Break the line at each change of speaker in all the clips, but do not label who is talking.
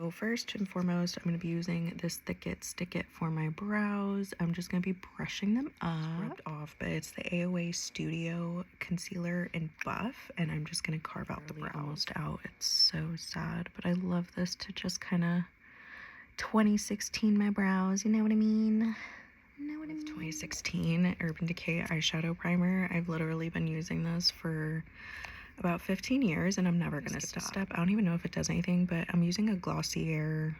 So first and foremost, I'm going to be using this Thick It Stick It for my brows. I'm just going to be brushing them up. It's rubbed off, but it's the AOA Studio Concealer in Buff, and I'm just going to carve out the brow. Almost out. It's so sad, but I love this to just kind of 2016 my brows, you know what I mean? 2016 Urban Decay eyeshadow primer. I've literally been using this for about 15 years and I'm never gonna stop. I don't even know if it does anything, but I'm using a Glossier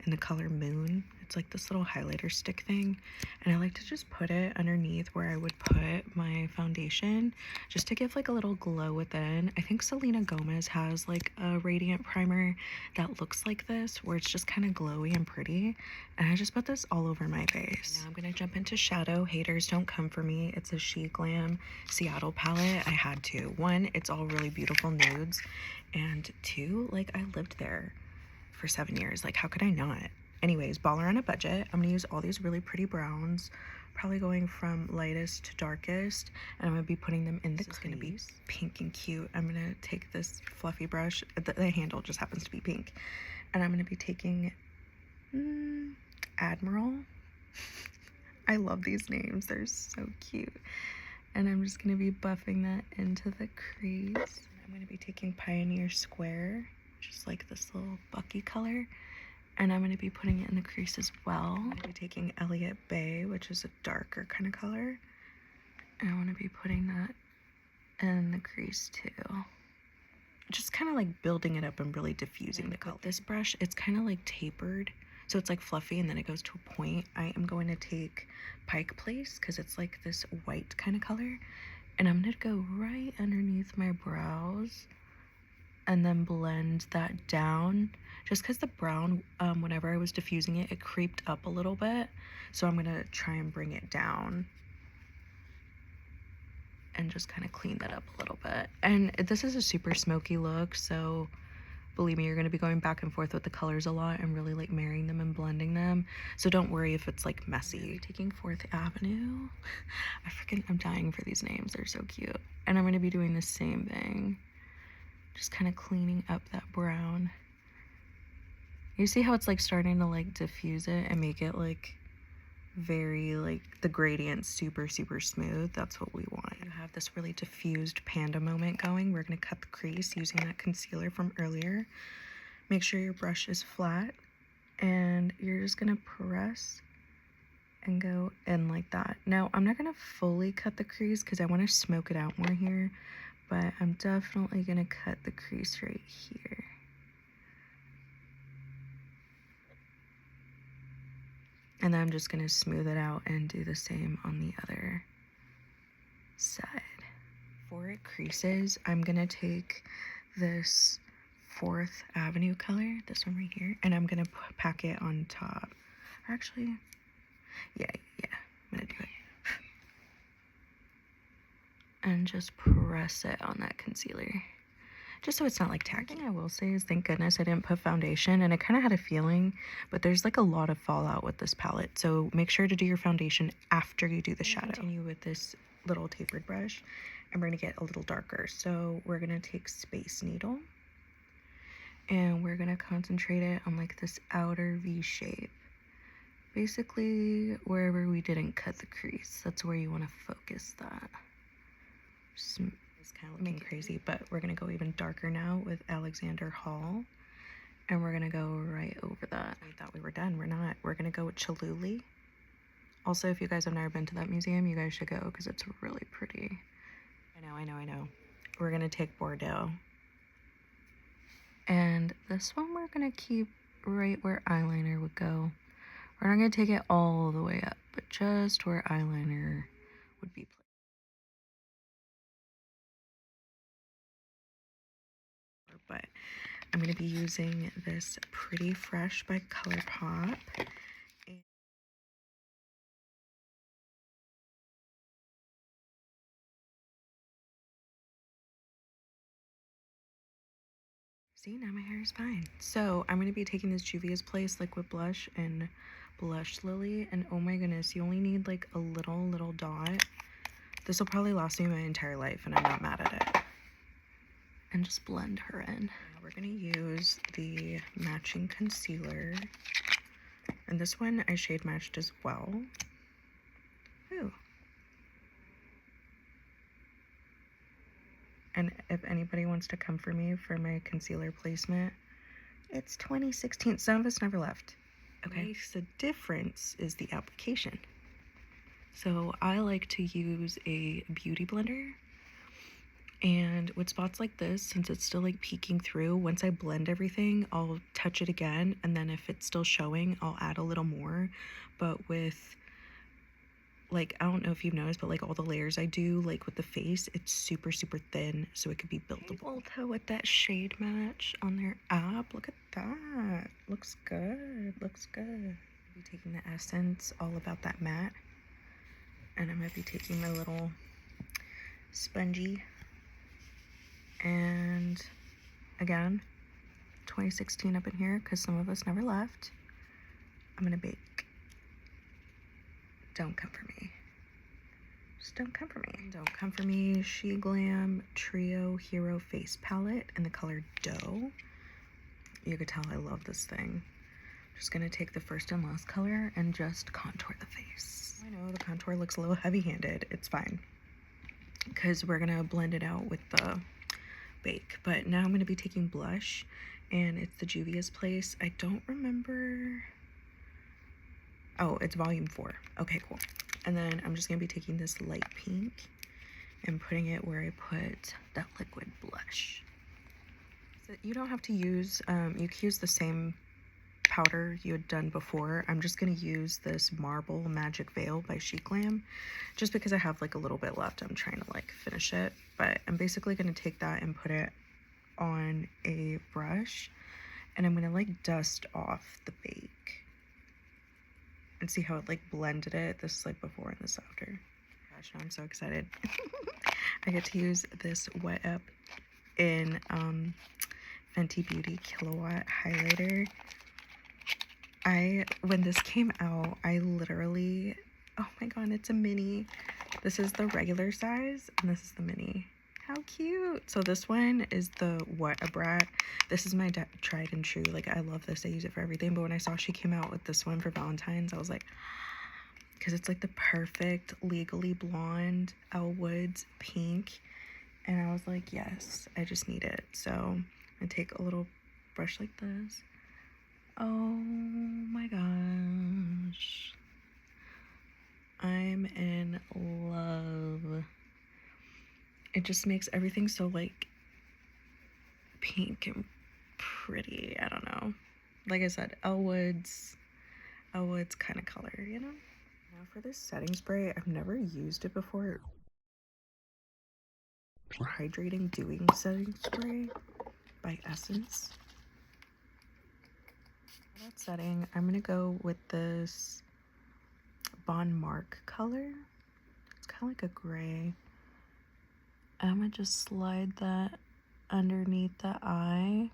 in the color Moon. It's like this little highlighter stick thing, and I like to just put it underneath where I would put my foundation, just to give like a little glow within. I think Selena Gomez has like a radiant primer that looks like this, where it's just kind of glowy and pretty, and I just put this all over my face. Now I'm gonna jump into shadow. Haters don't come for me. It's a She Glam Seattle palette. I had to. One, it's all really beautiful nudes, and two, like I lived there for 7 years. Like, how could I not? Anyways, baller on a budget. I'm gonna use all these really pretty browns, probably going from lightest to darkest, and I'm gonna be putting them in the crease. It's gonna be pink and cute. I'm gonna take this fluffy brush. The handle just happens to be pink, and I'm gonna be taking Admiral. I love these names. They're so cute. And I'm just gonna be buffing that into the crease. I'm gonna be taking Pioneer Square, just like this little bucky color, and I'm going to be putting it in the crease as well. I'm going to be taking Elliott Bay, which is a darker kind of color, and I want to be putting that in the crease too, just kind of like building it up and really diffusing the color. This brush, it's kind of like tapered, so it's like fluffy and then it goes to a point. I am going to take Pike Place because it's like this white kind of color, and I'm going to go right underneath my brows and then blend that down, just because the brown, whenever I was diffusing it, it creeped up a little bit, so I'm gonna try and bring it down and just kind of clean that up a little bit. And this is a super smoky look, so believe me, you're gonna be going back and forth with the colors a lot and really like marrying them and blending them, so don't worry if it's like messy. Taking Fourth Avenue. I'm dying for these names, they're so cute. And I'm gonna be doing the same thing, just kind of cleaning up that brown. You see how it's like starting to like diffuse it and make it like very like the gradient super smooth. That's what we want. You have this really diffused panda moment going. We're going to cut the crease using that concealer from earlier. Make sure your brush is flat, and you're just going to press and go in like that. Now I'm not going to fully cut the crease because I want to smoke it out more here, but I'm definitely going to cut the crease right here. And then I'm just going to smooth it out and do the same on the other side. For it creases, I'm going to take this Fourth Avenue color, this one right here, and I'm going to pack it on top. Or actually, yeah, I'm going to do it. And just press it on that concealer, just so it's not like tacky. One thing I will say is thank goodness I didn't put foundation, and I kind of had a feeling, but there's like a lot of fallout with this palette, so make sure to do your foundation after you do the shadow. Continue with this little tapered brush, and we're going to get a little darker. So we're going to take Space Needle, and we're going to concentrate it on like this outer V shape, basically wherever we didn't cut the crease. That's where you want to focus that. It's kind of looking crazy, but we're gonna go even darker now with Alexander Hall, and we're gonna go right over that. We thought we were done. We're not. We're gonna go with Chihuly. Also, if you guys have never been to that museum, you guys should go because it's really pretty. I know. We're gonna take Bordeaux, and this one we're gonna keep right where eyeliner would go. We're not gonna take it all the way up, but just where eyeliner would be placed. But I'm going to be using this Pretty Fresh by ColourPop. See, now my hair is fine. So I'm going to be taking this Juvia's Place liquid blush and Blush Lily, and oh my goodness, you only need like a little dot. This will probably last me my entire life, and I'm not mad at it. and just blend her in. Now we're gonna use the matching concealer. And this one I shade matched as well. Ooh. And if anybody wants to come for me for my concealer placement, it's 2016. Some of us never left. Okay, so the difference is the application. So I like to use a beauty blender, and with spots like this, since it's still like peeking through, once I blend everything, I'll touch it again, and then if it's still showing, I'll add a little more. But with, like, I don't know if you've noticed, but like all the layers I do, like with the face, it's super, super thin, so it could be buildable. Ulta with that shade match on their app, look at that. Looks good, looks good. I'll be taking the Essence All About That Matte, and I'm gonna be taking my little spongy, and again, 2016 up in here, because some of us never left. I'm gonna bake. Don't come for me. Just don't come for me. Don't come for me. She Glam Trio Hero Face Palette in the color Dough. You could tell I love this thing. Just gonna take the first and last color and just contour the face. I know the contour looks a little heavy-handed. It's fine, because we're gonna blend it out with the bake. But now I'm gonna be taking blush, and it's the Juvia's Place. I don't remember. Oh, it's volume 4. Okay, cool. And then I'm just gonna be taking this light pink and putting it where I put that liquid blush. So you don't have to use, you can use the same powder you had done before. I'm just gonna use this Marble Magic Veil by She Glam, just because I have like a little bit left. I'm trying to like finish it, but I'm basically gonna take that and put it on a brush, and I'm gonna like dust off the bake. And see how it like blended it. This is like before and this after. Gosh, I'm so excited. I get to use this Wet Up in Fenty Beauty Kilowatt highlighter. When this came out, I literally, oh my god, it's a mini. This is the regular size and this is the mini. How cute. So this one is the What a Brat. This is my tried and true. Like, I love this. I use it for everything. But when I saw she came out with this one for Valentine's, I was like, because it's like the perfect Legally Blonde Elle Woods pink. And I was like, yes, I just need it. So I'm going to take a little brush like this. Oh my gosh. I'm in love. It just makes everything so like pink and pretty. I don't know. Like I said, Elle Woods kind of color, you know? Now for this setting spray, I've never used it before. Hydrating Dewy Setting Spray by Essence. For that setting, I'm gonna go with this Bon Mark color. It's kind of like a gray. I'm gonna just slide that underneath the eye,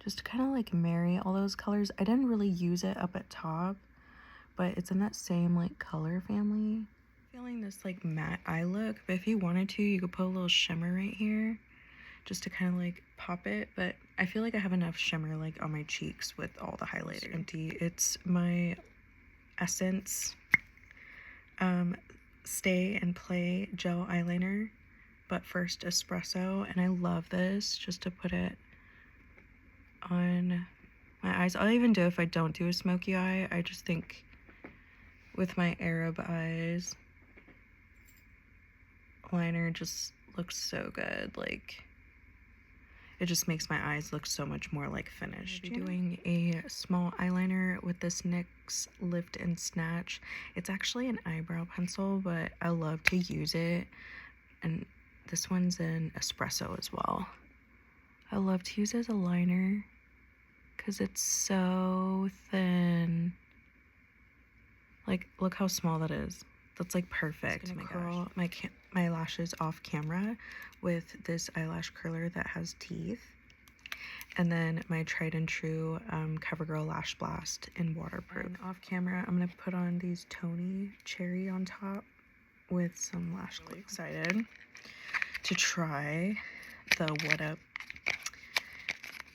just to kind of like marry all those colors. I didn't really use it up at top, but it's in that same like color family. Feeling this like matte eye look, but if you wanted to, you could put a little shimmer right here just to kind of like pop it. But I feel like I have enough shimmer like on my cheeks with all the highlighter. Empty. It's my Essence Stay and Play gel eyeliner, but first espresso, and I love this just to put it on my eyes. I'll even do if I don't do a smoky eye. I just think with my Arab eyes, liner just looks so good. Like, it just makes my eyes look so much more like finished. I'm doing a small eyeliner with this NYX Lift and Snatch. It's actually an eyebrow pencil, but I love to use it. And this one's in espresso as well. I love to use it as a liner because it's so thin. Like, look how small that is. That's like perfect. I'm gonna curl my lashes off camera with this eyelash curler that has teeth, and then my tried and true CoverGirl Lash Blast in waterproof. And off camera, I'm gonna put on these Tony Cherry on top with some lash glue. Really excited to try the What Up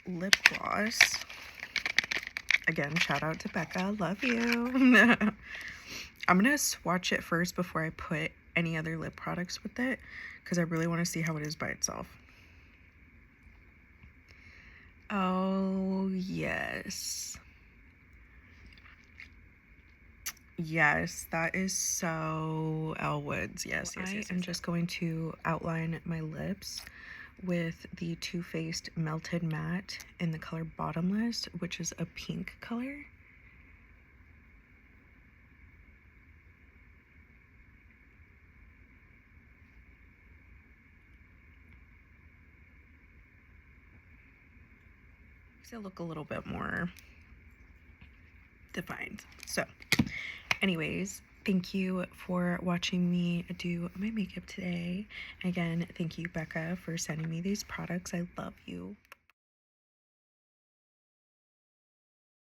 lip gloss. Again, shout out to Becca, love you. I'm gonna swatch it first before I put any other lip products with it, because I really want to see how it is by itself. Oh yes, yes, that is so Elle Woods. Yes, I'm just going to outline my lips with the Too Faced Melted Matte in the color Bottomless, which is a pink color. Makes it look a little bit more defined. So anyways, thank you for watching me do my makeup today. Again, thank you, Becca, for sending me these products. I love you.